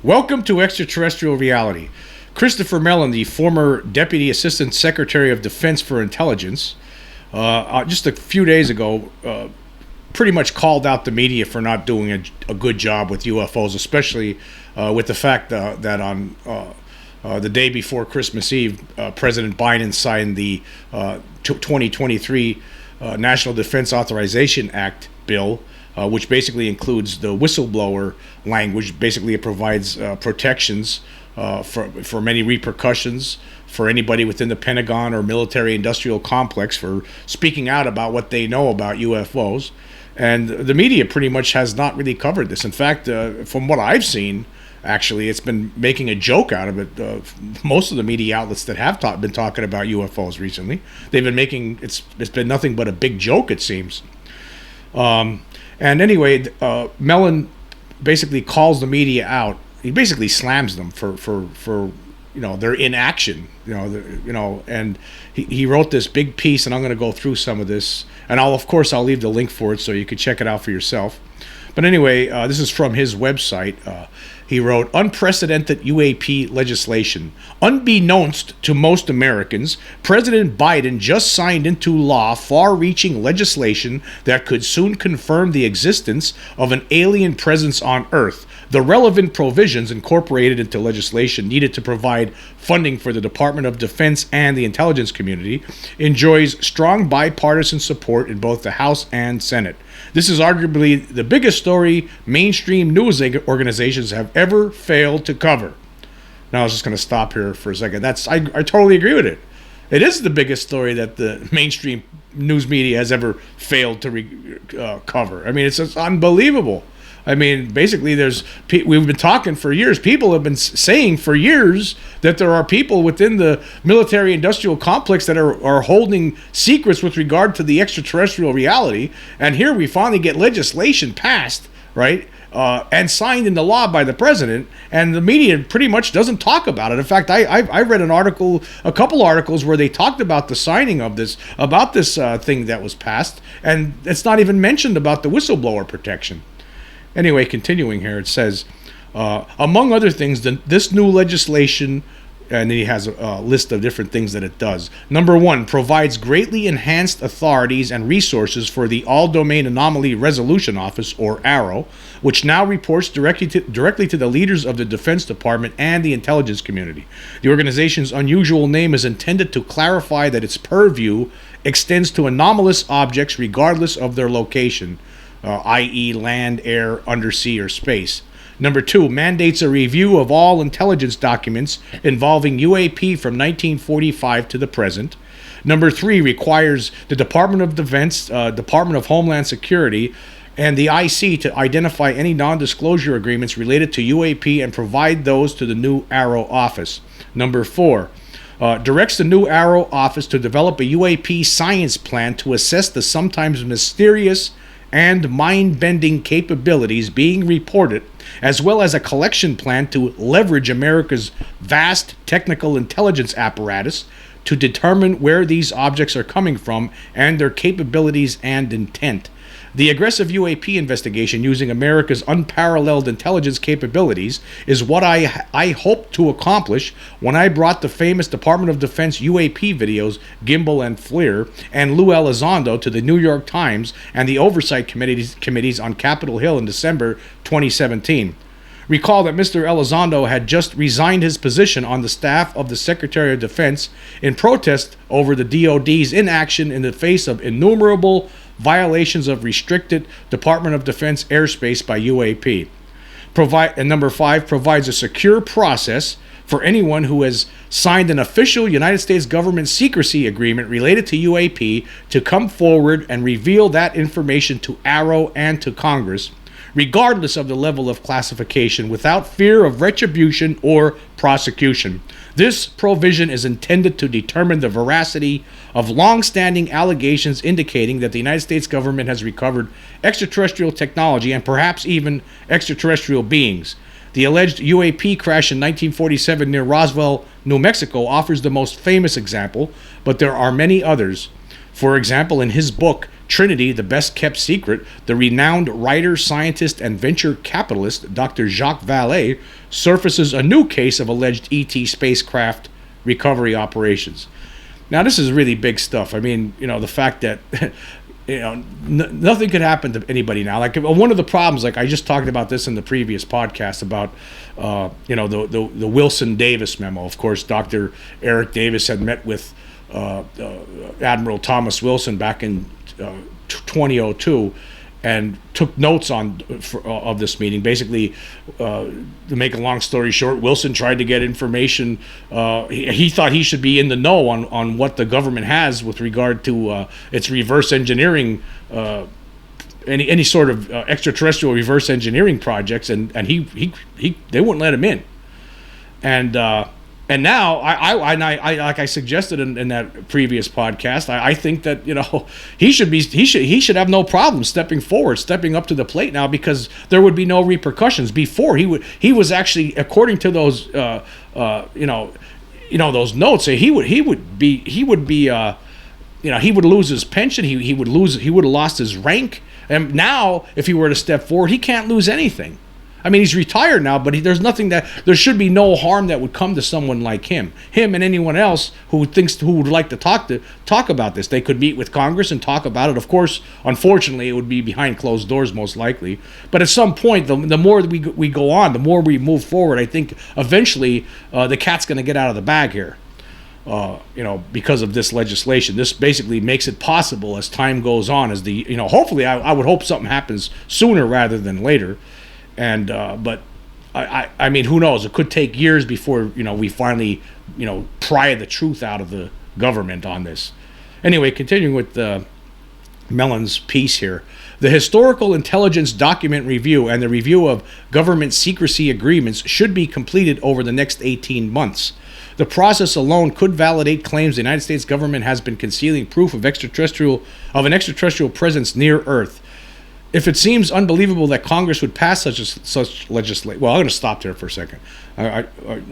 Welcome to Extraterrestrial Reality. Christopher Mellon, the former Deputy Assistant Secretary of Defense for Intelligence, just a few days ago, pretty much called out the media for not doing a good job with UFOs, especially with the fact that on the day before Christmas Eve, President Biden signed the 2023 National Defense Authorization Act bill, which basically includes the whistleblower language. Basically, it provides protections for many repercussions for anybody within the Pentagon or military-industrial complex for speaking out about what they know about UFOs. And the media pretty much has not really covered this. In fact, from what I've seen, actually, it's been making a joke out of it. Most of the media outlets that have been talking about UFOs recently, they've been making it's been nothing but a big joke, it seems. And anyway, Mellon basically calls the media out. He basically slams them for their inaction. And he wrote this big piece, and I'm going to go through some of this, and I'll leave the link for it so you can check it out for yourself. But anyway, this is from his website. He wrote, unprecedented UAP legislation. Unbeknownst to most Americans, President Biden just signed into law far-reaching legislation that could soon confirm the existence of an alien presence on Earth. The relevant provisions incorporated into legislation needed to provide funding for the Department of Defense and the intelligence community enjoys strong bipartisan support in both the House and Senate. This is arguably the biggest story mainstream news organizations have ever failed to cover. Now, I was just going to stop here for a second. I totally agree with it. It is the biggest story that the mainstream news media has ever failed to cover. I mean, it's just unbelievable. I mean, basically, we've been talking for years. People have been saying for years that there are people within the military-industrial complex that are holding secrets with regard to the extraterrestrial reality. And here we finally get legislation passed, right, and signed into law by the president, and the media pretty much doesn't talk about it. In fact, I read a couple articles where they talked about the signing of this, thing that was passed, and it's not even mentioned about the whistleblower protection. Anyway, continuing here, it says, among other things, this new legislation, and then he has a list of different things that it does. Number one, provides greatly enhanced authorities and resources for the All-Domain Anomaly Resolution Office, or AARO, which now reports directly to the leaders of the Defense Department and the intelligence community. The organization's unusual name is intended to clarify that its purview extends to anomalous objects regardless of their location, i.e. land, air, undersea, or space. Number two, mandates a review of all intelligence documents involving UAP from 1945 to the present. Number three, requires the Department of Defense, Department of Homeland Security, and the IC to identify any non-disclosure agreements related to UAP and provide those to the new AARO office. Number four, directs the new AARO office to develop a UAP science plan to assess the sometimes mysterious and mind-bending capabilities being reported, as well as a collection plan to leverage America's vast technical intelligence apparatus to determine where these objects are coming from and their capabilities and intent. The aggressive UAP investigation using America's unparalleled intelligence capabilities is what I hoped to accomplish when I brought the famous Department of Defense UAP videos, Gimbal and FLIR, and Lou Elizondo to the New York Times and the oversight committees on Capitol Hill in December 2017. Recall that Mr. Elizondo had just resigned his position on the staff of the Secretary of Defense in protest over the DoD's inaction in the face of innumerable violations of restricted Department of Defense airspace by UAP. And number five, provides a secure process for anyone who has signed an official United States government secrecy agreement related to UAP to come forward and reveal that information to AARO and to Congress, regardless of the level of classification, without fear of retribution or prosecution. This provision is intended to determine the veracity of long-standing allegations indicating that the United States government has recovered extraterrestrial technology and perhaps even extraterrestrial beings. The alleged UAP crash in 1947 near Roswell, New Mexico offers the most famous example, but there are many others. For example, in his book, Trinity, the best kept secret, the renowned writer, scientist, and venture capitalist Dr. Jacques Vallée surfaces a new case of alleged ET spacecraft recovery operations. Now, this is really big stuff. I mean, the fact that nothing could happen to anybody now. Like, one of the problems, like I just talked about this in the previous podcast about, the Wilson Davis memo. Of course, Dr. Eric Davis had met with Admiral Thomas Wilson back in 2002 and took notes of this meeting. Basically, to make a long story short, Wilson tried to get information. He thought he should be in the know on what the government has with regard to its reverse engineering, any sort of extraterrestrial reverse engineering projects, and they wouldn't let him in. And now, I like I suggested in that previous podcast, I think that he should have no problem stepping up to the plate now, because there would be no repercussions. Before, he was actually, according to those those notes, he would lose his pension, he would have lost his rank, and now if he were to step forward, he can't lose anything. I mean, he's retired now, but there should be no harm that would come to someone like him and anyone else who would like to talk about this. They could meet with Congress and talk about it. Of course, unfortunately, it would be behind closed doors most likely. But at some point, the more we go on, the more we move forward, I think eventually the cat's going to get out of the bag here. Because of this legislation. This basically makes it possible as time goes on, hopefully I would hope something happens sooner rather than later. And but I mean, who knows? It could take years before we finally pry the truth out of the government on this. Anyway, continuing with Mellon's piece here, the historical intelligence document review and the review of government secrecy agreements should be completed over the next 18 months. The process alone could validate claims the United States government has been concealing proof of an extraterrestrial presence near Earth. If it seems unbelievable that Congress would pass such legislation, well, I'm going to stop there for a second.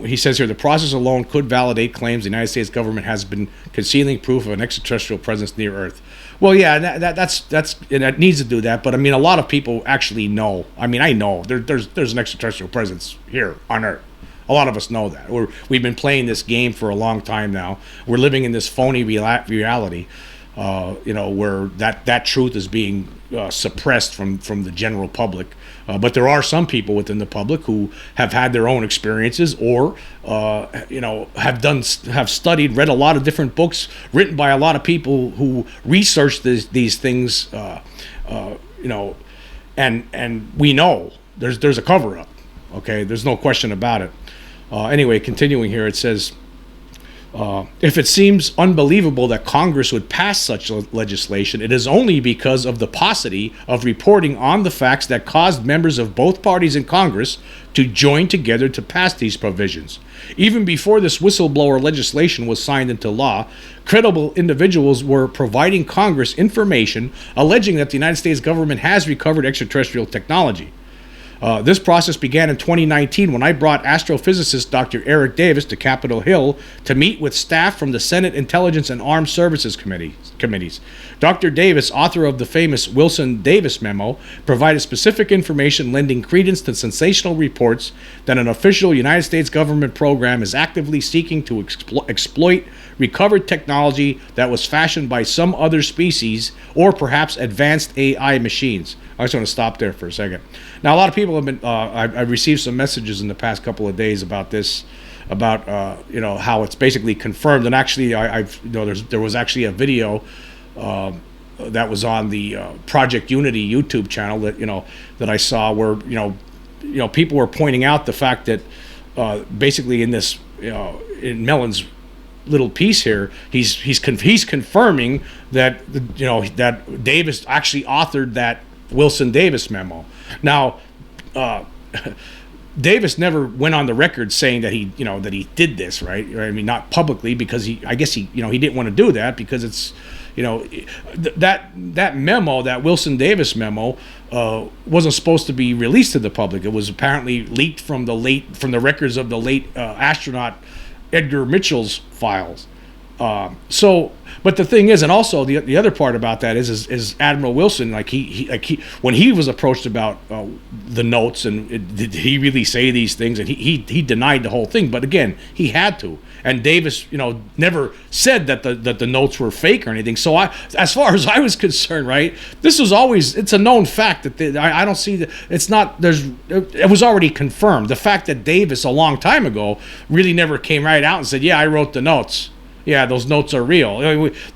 He says here, the process alone could validate claims the United States government has been concealing proof of an extraterrestrial presence near Earth. Well, yeah, that needs to do that. But I mean, a lot of people actually know. I mean, I know there's an extraterrestrial presence here on Earth. A lot of us know that. We've been playing this game for a long time now. We're living in this phony reality. Where that truth is being suppressed from the general public. But there are some people within the public who have had their own experiences, or have studied, read a lot of different books written by a lot of people who research these things. And we know there's a cover up. Okay, there's no question about it. Anyway, continuing here, it says, if it seems unbelievable that Congress would pass such legislation, it is only because of the paucity of reporting on the facts that caused members of both parties in Congress to join together to pass these provisions. Even before this whistleblower legislation was signed into law, credible individuals were providing Congress information alleging that the United States government has recovered extraterrestrial technology. This process began in 2019 when I brought astrophysicist Dr. Eric Davis to Capitol Hill to meet with staff from the Senate Intelligence and Armed Services committees. Dr. Davis, author of the famous Wilson Davis memo, provided specific information lending credence to sensational reports that an official United States government program is actively seeking to exploit recovered technology that was fashioned by some other species or perhaps advanced AI machines. I just want to stop there for a second. Now, a lot of people have been. I've received some messages in the past couple of days about this, about how it's basically confirmed. And actually, there was actually a video that was on the Project Unity YouTube channel that I saw where people were pointing out the fact that basically in this in Mellon's little piece here, he's confirming that that Davis actually authored that Wilson Davis memo. Now, Davis never went on the record saying that he did this, right? I mean, not publicly, because I guess he didn't want to do that, because it's that memo, that Wilson Davis memo, wasn't supposed to be released to the public. It was apparently leaked from the records of the late astronaut Edgar Mitchell's files. So, but the thing is, and also the other part about that is Admiral Wilson, like he when he was approached about the notes and did he really say these things, and he denied the whole thing. But again, he had to. And Davis, never said that the notes were fake or anything. So as far as I was concerned, right, this was always, it's a known fact that I don't see that it's not, it was already confirmed. The fact that Davis a long time ago really never came right out and said, yeah, I wrote the notes. Yeah, those notes are real.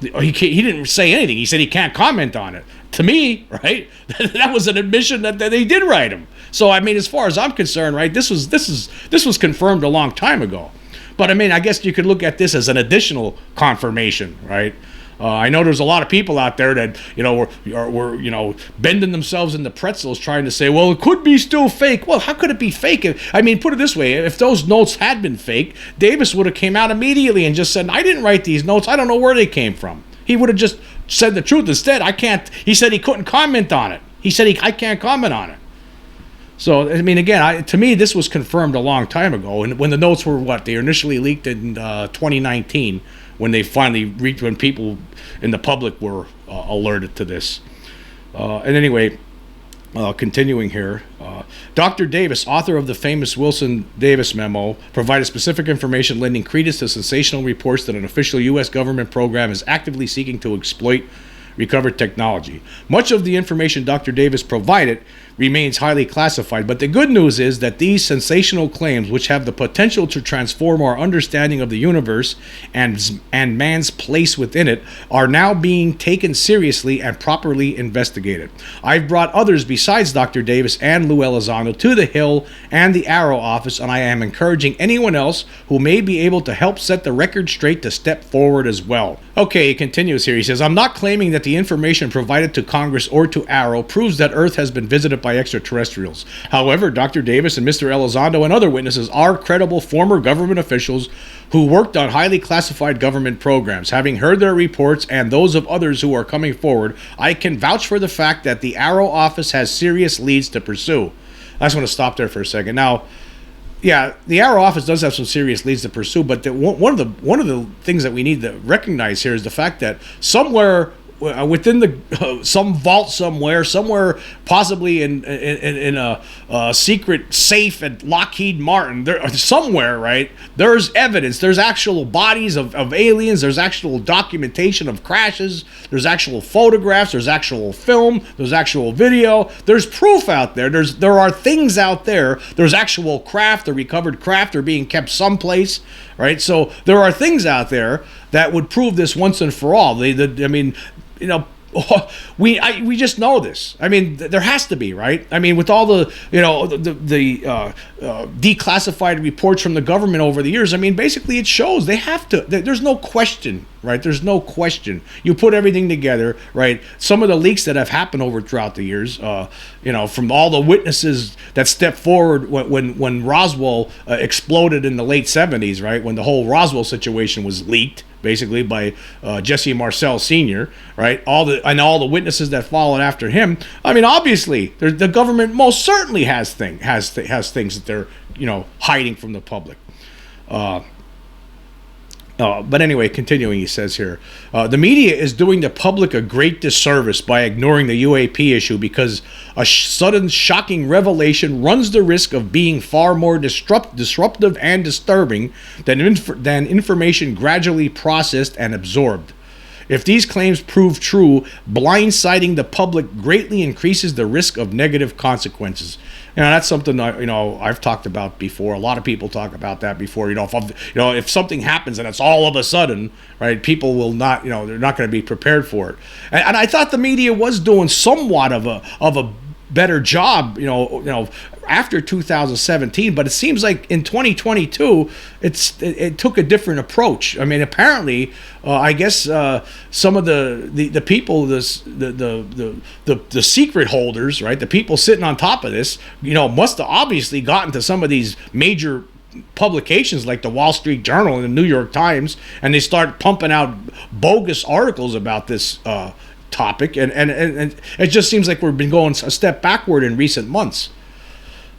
He didn't say anything. He said he can't comment on it. To me, right, that was an admission that they did write them. So I mean, as far as I'm concerned, right, this was confirmed a long time ago. But I mean, I guess you could look at this as an additional confirmation, right? I know there's a lot of people out there that were bending themselves into pretzels trying to say, well, it could be still fake. Well, how could it be fake? I mean, put it this way: if those notes had been fake, Davis would have came out immediately and just said, I didn't write these notes. I don't know where they came from. He would have just said the truth. Instead, I can't. He said he couldn't comment on it. He said I can't comment on it. So, I mean, again, to me, this was confirmed a long time ago. And when the notes were they initially leaked in 2019, when they finally reached, when people in the public were alerted to this. And anyway, continuing here, Dr. Davis, author of the famous Wilson-Davis memo, provided specific information lending credence to sensational reports that an official U.S. government program is actively seeking to exploit recovered technology. Much of the information Dr. Davis provided remains highly classified, but the good news is that these sensational claims, which have the potential to transform our understanding of the universe and man's place within it, are now being taken seriously and properly investigated. I've brought others besides Dr. Davis and Lou Elizondo to the Hill and the Arrow office, and I am encouraging anyone else who may be able to help set the record straight to step forward as well. Okay, he continues here. He says, I'm not claiming that the information provided to Congress or to Arrow proves that Earth has been visited by extraterrestrials. However, Dr. Davis and Mr. Elizondo and other witnesses are credible former government officials who worked on highly classified government programs. Having heard their reports and those of others who are coming forward, I can vouch for the fact that the Arrow office has serious leads to pursue. I just want to stop there for a second. Now, yeah, the Arrow office does have some serious leads to pursue, but one of the things that we need to recognize here is the fact that somewhere within some vault somewhere possibly in a secret safe at Lockheed Martin, there somewhere, right, there's evidence, there's actual bodies of aliens, there's actual documentation of crashes, there's actual photographs, there's actual film, there's actual video, there's proof out there, there are things out there, there's actual craft, the recovered craft are being kept someplace, right? So there are things out there that would prove this once and for all. We just know this. I mean, there has to be, right? I mean, with all the declassified reports from the government over the years, I mean, basically it shows they have to. There's no question, right? There's no question. You put everything together, right? Some of the leaks that have happened throughout the years, from all the witnesses that stepped forward when Roswell exploded in the late 70s, right? When the whole Roswell situation was leaked, basically by Jesse Marcel Sr., right? All the witnesses that followed after him. I mean, obviously, the government most certainly has things that they're hiding from the public. But anyway, continuing, he says here, the media is doing the public a great disservice by ignoring the UAP issue because a sudden shocking revelation runs the risk of being far more disruptive and disturbing than information gradually processed and absorbed. If these claims prove true, blindsiding the public greatly increases the risk of negative consequences. That's something I've talked about before. A lot of people talk about that before. If something happens and it's all of a sudden, right, people will not, they're not going to be prepared for it. And I thought the media was doing somewhat of a better job, after 2017, but it seems like in 2022 it took a different approach. I mean, apparently, I guess some of the people, the secret holders, right, the people sitting on top of this, must have obviously gotten to some of these major publications like the Wall Street Journal and the New York Times, and they start pumping out bogus articles about this topic, and it just seems like we've been going a step backward in recent months.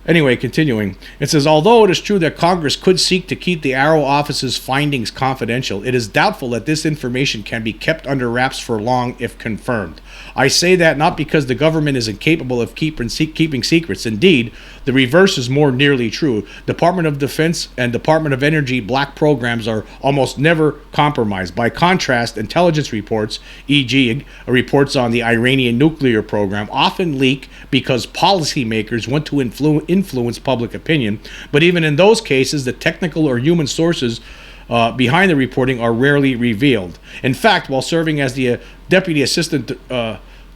Anyway, continuing, it says, although it is true that Congress could seek to keep the Arrow office's findings confidential, it is doubtful that this information can be kept under wraps for long if confirmed. I say that not because the government is incapable of keeping secrets. Indeed, the reverse is more nearly true. Department of Defense and Department of Energy black programs are almost never compromised. By contrast, intelligence reports, e.g., reports on the Iranian nuclear program, often leak because policymakers want to influence public opinion. But even in those cases, the technical or human sources behind the reporting are rarely revealed. In fact, while serving as the Deputy Assistant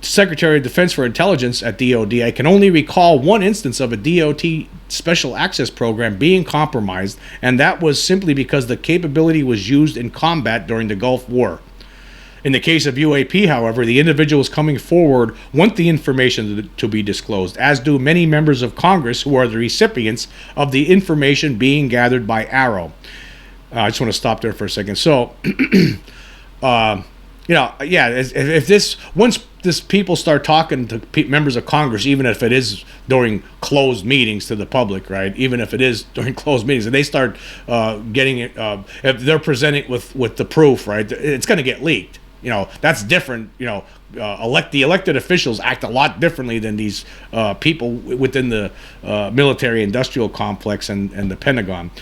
Secretary of Defense for Intelligence at DoD, I can only recall one instance of a DoD special access program being compromised, and that was simply because the capability was used in combat during the Gulf War. In the case of UAP, however, the individuals coming forward want the information to be disclosed, as do many members of Congress who are the recipients of the information being gathered by Arrow. I just want to stop there for a second. So, if this, once this people start talking to members of Congress, even if it is during closed meetings to the public, right? Even if it is during closed meetings, and they start getting it, if they're presenting with the proof, right? It's going to get leaked. That's different. The elected officials act a lot differently than these people within the military-industrial complex and the Pentagon.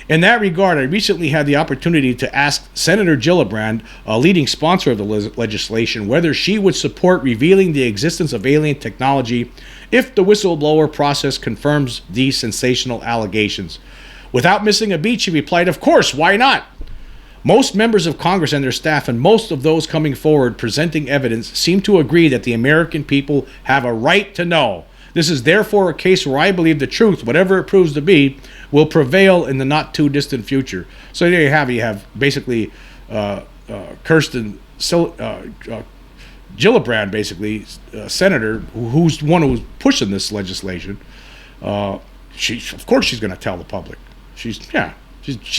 In that regard, I recently had the opportunity to ask Senator Gillibrand, a leading sponsor of the legislation, whether she would support revealing the existence of alien technology if the whistleblower process confirms these sensational allegations. Without missing a beat, she replied, "Of course, why not?" Most members of Congress and their staff, and most of those coming forward presenting evidence, seem to agree that the American people have a right to know. This is therefore a case where I believe the truth, whatever it proves to be, will prevail in the not too distant future. So there you have basically Kirsten Gillibrand, basically senator, who's the one who's pushing this legislation. Of course she's going to tell the public. She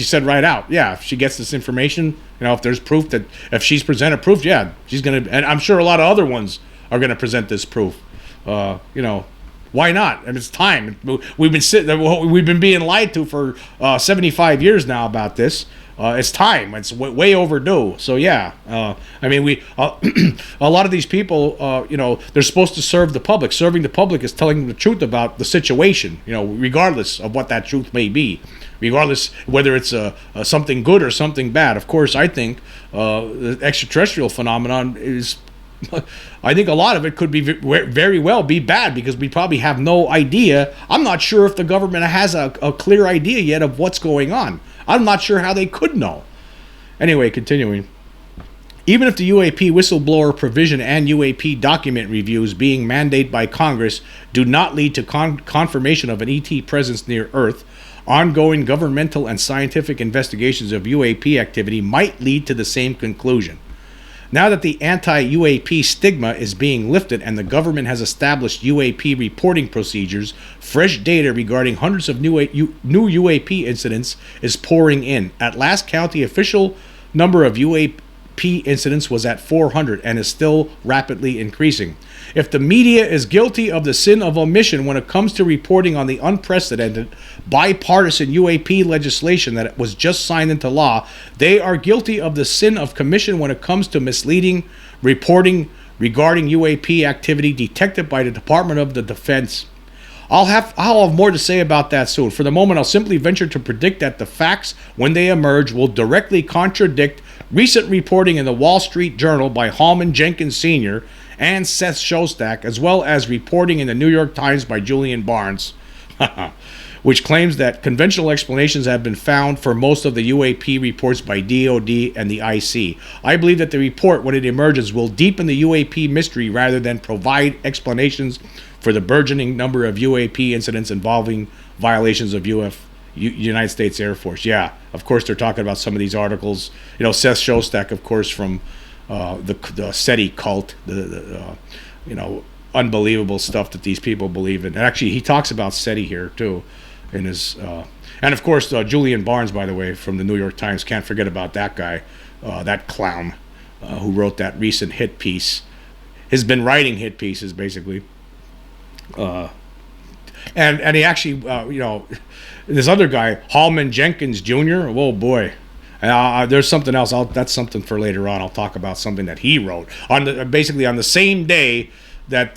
said right out, if she gets this information, if there's proof, that if she's presented proof, she's going to, and I'm sure a lot of other ones are going to present this proof. Why not? I mean, it's time. We've been being lied to for 75 years now about this. It's time. It's way overdue. So a lot of these people, they're supposed to serve the public. Serving the public is telling them the truth about the situation, regardless of what that truth may be, regardless whether it's something good or something bad. Of course, I think the extraterrestrial phenomenon is. I think a lot of it could be very well be bad, because we probably have no idea. I'm not sure if the government has a clear idea yet of what's going on. I'm not sure how they could know. Anyway, continuing. Even if the UAP whistleblower provision and UAP document reviews being mandated by Congress do not lead to confirmation of an ET presence near Earth, ongoing governmental and scientific investigations of UAP activity might lead to the same conclusion. Now that the anti-UAP stigma is being lifted and the government has established UAP reporting procedures, fresh data regarding hundreds of new UAP incidents is pouring in. At last count, the official number of UAP incidents was at 400 and is still rapidly increasing. If the media is guilty of the sin of omission when it comes to reporting on the unprecedented bipartisan UAP legislation that was just signed into law, they are guilty of the sin of commission when it comes to misleading reporting regarding UAP activity detected by the Department of the Defense. I'll have more to say about that soon. For the moment, I'll simply venture to predict that the facts, when they emerge, will directly contradict recent reporting in the Wall Street Journal by Hallman Jenkins Sr. and Seth Shostak, as well as reporting in the New York Times by Julian Barnes, which claims that conventional explanations have been found for most of the UAP reports by DoD and the IC. I believe that the report, when it emerges, will deepen the UAP mystery rather than provide explanations for the burgeoning number of UAP incidents involving violations of United States Air Force. Yeah, of course they're talking about some of these articles. Seth Shostak, of course, from the SETI cult, the unbelievable stuff that these people believe in. And actually, he talks about SETI here too, in his and of course Julian Barnes, by the way, from the New York Times. Can't forget about that guy, that clown who wrote that recent hit piece. Has been writing hit pieces basically. And he actually, this other guy, Hallman Jenkins Jr. Oh boy, there's something else. That's something for later on. I'll talk about something that he wrote basically on the same day that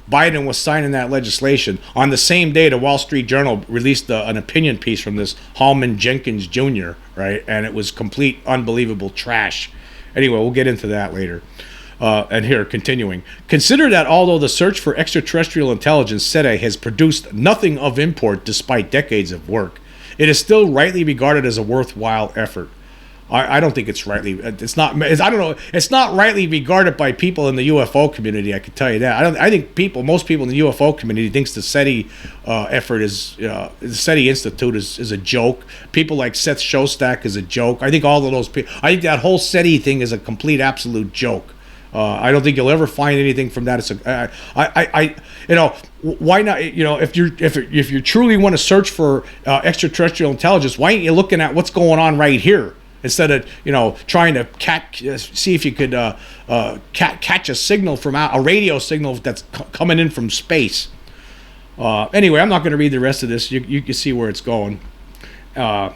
Biden was signing that legislation. On the same day, the Wall Street Journal released an opinion piece from this Hallman Jenkins Jr., right? And it was complete, unbelievable trash. Anyway, we'll get into that later. And here, continuing. Consider that although the search for extraterrestrial intelligence, SETI, has produced nothing of import despite decades of work, it is still rightly regarded as a worthwhile effort. I don't think it's rightly. It's not. I don't know. It's not rightly regarded by people in the UFO community. I can tell you that. I think most people in the UFO community thinks the SETI effort the SETI Institute is a joke. People like Seth Shostak is a joke. I think all of those people. I think that whole SETI thing is a complete, absolute joke. I don't think you'll ever find anything from that. It's why not? If you truly want to search for extraterrestrial intelligence, why aren't you looking at what's going on right here? Instead of trying to see if you could catch a signal from a radio signal that's coming in from space. Anyway, I'm not going to read the rest of this. You can see where it's going, but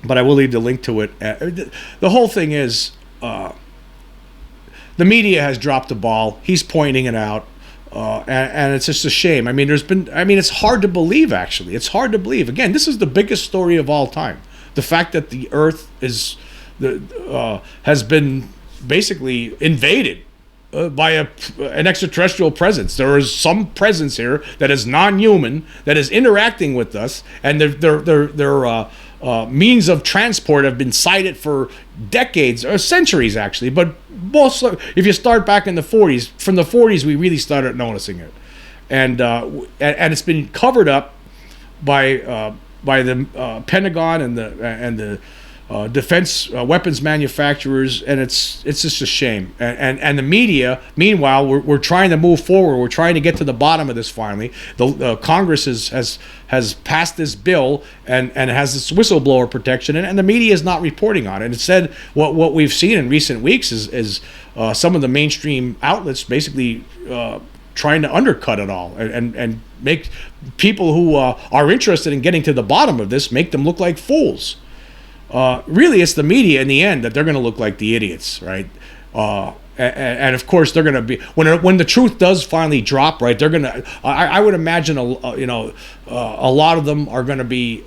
I will leave the link to it. The whole thing is the media has dropped the ball. He's pointing it out, and it's just a shame. I mean, it's hard to believe. Actually, it's hard to believe. Again, this is the biggest story of all time. The fact that the Earth has been basically invaded by an extraterrestrial presence. There is some presence here that is non-human, that is interacting with us, and their means of transport have been cited for decades or centuries, actually. But if you start back in the 40s, from the 40s we really started noticing it, and it's been covered up by the Pentagon and the defense weapons manufacturers, and it's just a shame. And the media, meanwhile, we're trying to move forward. We're trying to get to the bottom of this finally. The Congress has passed this bill and has this whistleblower protection, and the media is not reporting on it. Instead, what we've seen in recent weeks is some of the mainstream outlets basically trying to undercut it all and make people who are interested in getting to the bottom of this, make them look like fools. Really, it's the media in the end that they're going to look like the idiots, right? And of course, they're going to be when the truth does finally drop, right? They're going to. I would imagine a lot of them are going to be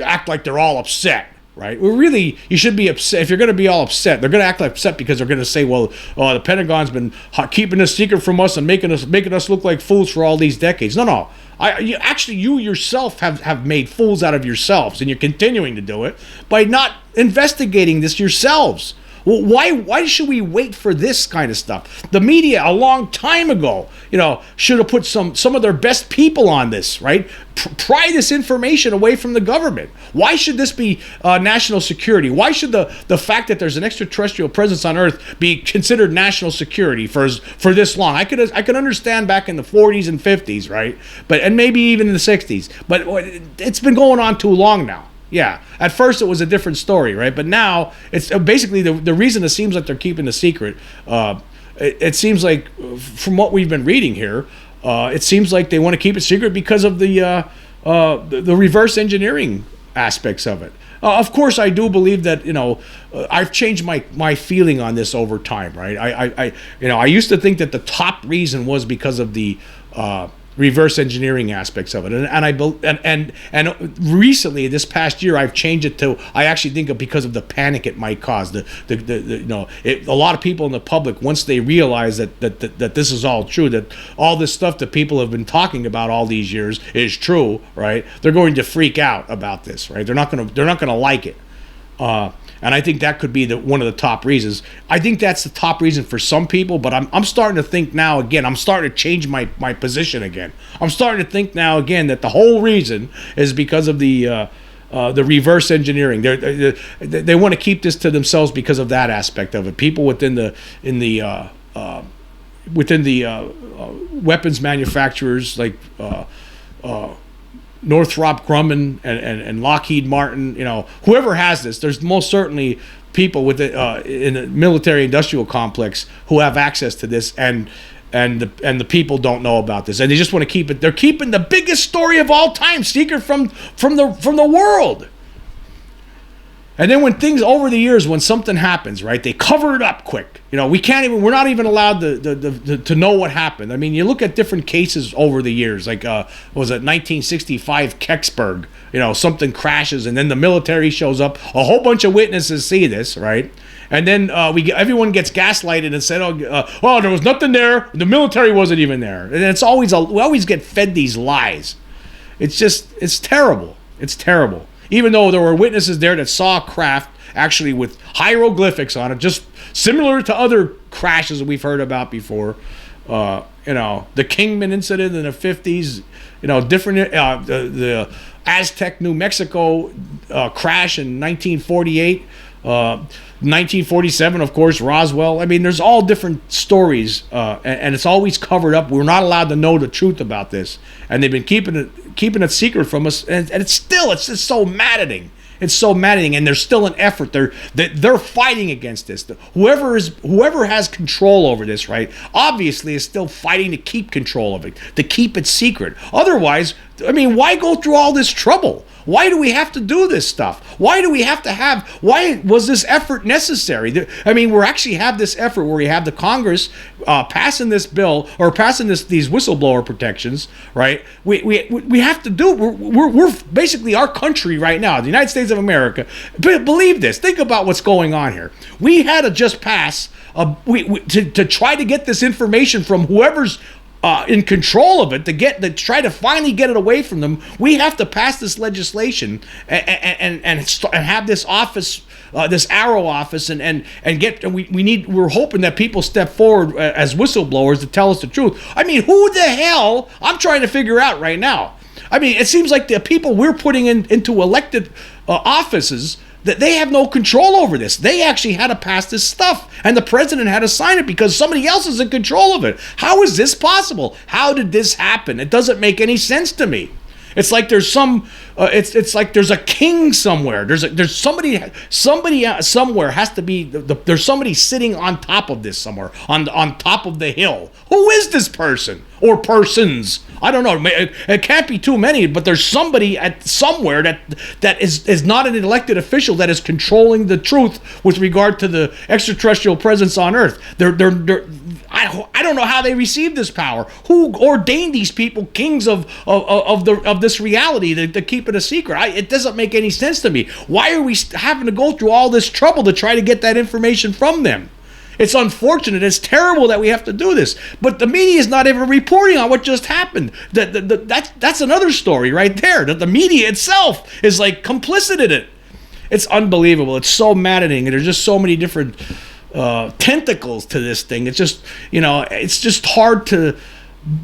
act like they're all upset. Right. Well, really, you should be upset. If you're going to be all upset, they're going to act like upset because they're going to say, "Well, the Pentagon's been keeping this secret from us and making us look like fools for all these decades." No. You yourself have made fools out of yourselves, and you're continuing to do it by not investigating this yourselves. Well, why should we wait for this kind of stuff? The media a long time ago, should have put some of their best people on this, right? Pry this information away from the government. Why should this be national security? Why should the fact that there's an extraterrestrial presence on Earth be considered national security for this long? I could understand back in the 40s and 50s, right? And maybe even in the 60s. But it's been going on too long now. Yeah, at first it was a different story, right? But now it's basically the reason it seems like they're keeping the secret. It seems like, from what we've been reading here, it seems like they want to keep it secret because of the reverse engineering aspects of it. Of course, I do believe that I've changed my feeling on this over time, right? I used to think that the top reason was because of the reverse engineering aspects of it, and recently this past year I've changed it to I actually think of because of the panic it might cause. A lot of people in the public, once they realize that this is all true, that all this stuff that people have been talking about all these years is true, right? They're going to freak out about this, right? They're not gonna like it. And I think that could be one of the top reasons. I think that's the top reason for some people, but I'm starting to think now again, I'm starting to change my position again. I'm starting to think now again that the whole reason is because of the reverse engineering. They want to keep this to themselves because of that aspect of it. People within the weapons manufacturers like Northrop Grumman and Lockheed Martin, whoever has this, there's most certainly people with it in the military industrial complex who have access to this, and and the people don't know about this, and they just want to keep it. They're keeping the biggest story of all time secret from the world. And then when things over the years, when something happens, right, they cover it up quick. We're not even allowed to know what happened. I mean, you look at different cases over the years, like was it 1965 Kecksburg? Something crashes, and then the military shows up. A whole bunch of witnesses see this, right? And then everyone gets gaslighted and said, "Oh, there was nothing there. The military wasn't even there." And it's always we always get fed these lies. It's terrible. It's terrible. Even though there were witnesses there that saw a craft actually with hieroglyphics on it, just similar to other crashes that we've heard about before. The Kingman incident in the 50s. Different the Aztec, New Mexico crash in 1948. 1947, of course, Roswell. I mean, there's all different stories, and it's always covered up. We're not allowed to know the truth about this, and they've been keeping it secret from us. And it's just so maddening. It's so maddening, and there's still an effort. They're fighting against this. Whoever has control over this, right? Obviously, is still fighting to keep control of it, to keep it secret. Otherwise, I mean, why go through all this trouble? Why do we have to do this stuff? Why was this effort necessary? I mean, we actually have this effort where we have the Congress passing this bill or passing these whistleblower protections, right? We have to do. We're basically our country right now, the United States of America. Believe this. Think about what's going on here. We had to just pass to try to get this information from whoever's in control of it to try to finally get it away from them. We have to pass this legislation and have this office, this Arrow office, we're hoping that people step forward as whistleblowers to tell us the truth. I mean, who the hell? I'm trying to figure out right now. I mean, it seems like the people we're putting into elected offices, that they have no control over this. They actually had to pass this stuff, and the president had to sign it because somebody else is in control of it. How is this possible? How did this happen? It doesn't make any sense to me. It's like there's it's like there's a king somewhere. There's somebody somewhere has to be. There's somebody sitting on top of this somewhere, on top of the hill. Who is this person or persons? I don't know. It can't be too many, but there's somebody somewhere that is not an elected official that is controlling the truth with regard to the extraterrestrial presence on Earth. I don't know how they received this power. Who ordained these people kings of this reality to keep it a secret? It doesn't make any sense to me. Why are we having to go through all this trouble to try to get that information from them? It's unfortunate. It's terrible that we have to do this. But the media is not even reporting on what just happened. That's another story right there. That the media itself is like complicit in it. It's unbelievable. It's so maddening. And there's just so many different tentacles to this thing. It's just, it's just hard to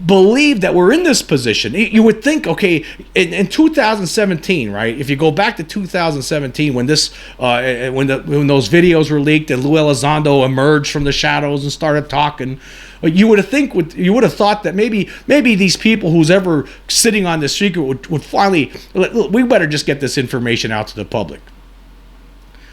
believe that we're in this position. You would think, okay, in 2017, right? If you go back to 2017, when this, when those videos were leaked and Lou Elizondo emerged from the shadows and started talking, you would have thought that maybe these people who's ever sitting on this secret would finally, we better just get this information out to the public.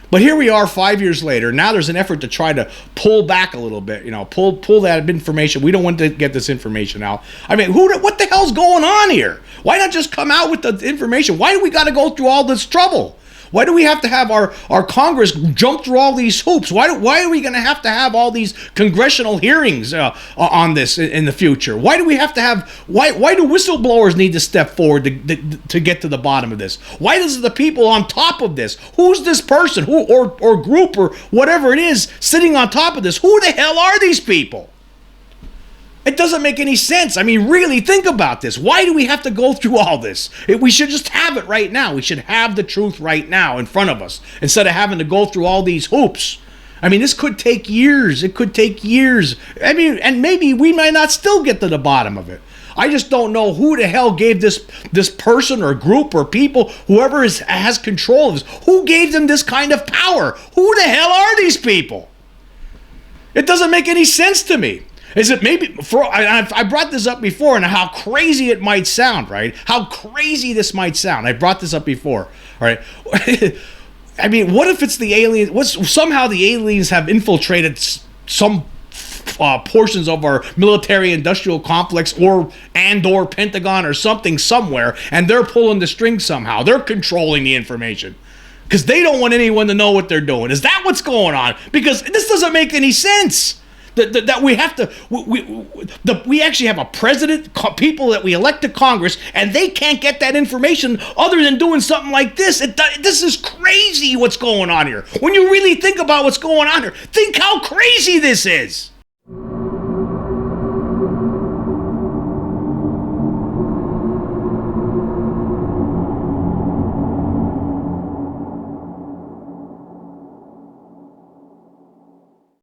But here we are 5 years later. Now there's an effort to try to pull back a little bit, pull that information. We don't want to get this information out. I mean, what the hell's going on here? Why not just come out with the information? Why do we got to go through all this trouble? Why do we have to have our Congress jump through all these hoops? Why are we going to have all these congressional hearings on this in the future? Why do we have to have? Why do whistleblowers need to step forward to get to the bottom of this? Why does the people on top of this? Who's this person? Who or group or whatever it is sitting on top of this? Who the hell are these people? It doesn't make any sense. I mean, really think about this. Why do we have to go through all this? We should just have it right now. We should have the truth right now in front of us instead of having to go through all these hoops. I mean, this could take years. It could take years. I mean, and maybe we might not still get to the bottom of it. I just don't know who the hell gave this person or group or people, whoever has control of this, who gave them this kind of power? Who the hell are these people? It doesn't make any sense to me. Is it maybe, I brought this up before and how crazy it might sound, right? How crazy this might sound. I brought this up before, right? I mean, what if it's the aliens? Somehow the aliens have infiltrated some portions of our military-industrial complex or Pentagon or something somewhere, and they're pulling the strings somehow. They're controlling the information because they don't want anyone to know what they're doing. Is that what's going on? Because this doesn't make any sense. That we have to, we actually have a president, people that we elect to Congress, and they can't get that information other than doing something like this. This is crazy what's going on here. When you really think about what's going on here, think how crazy this is.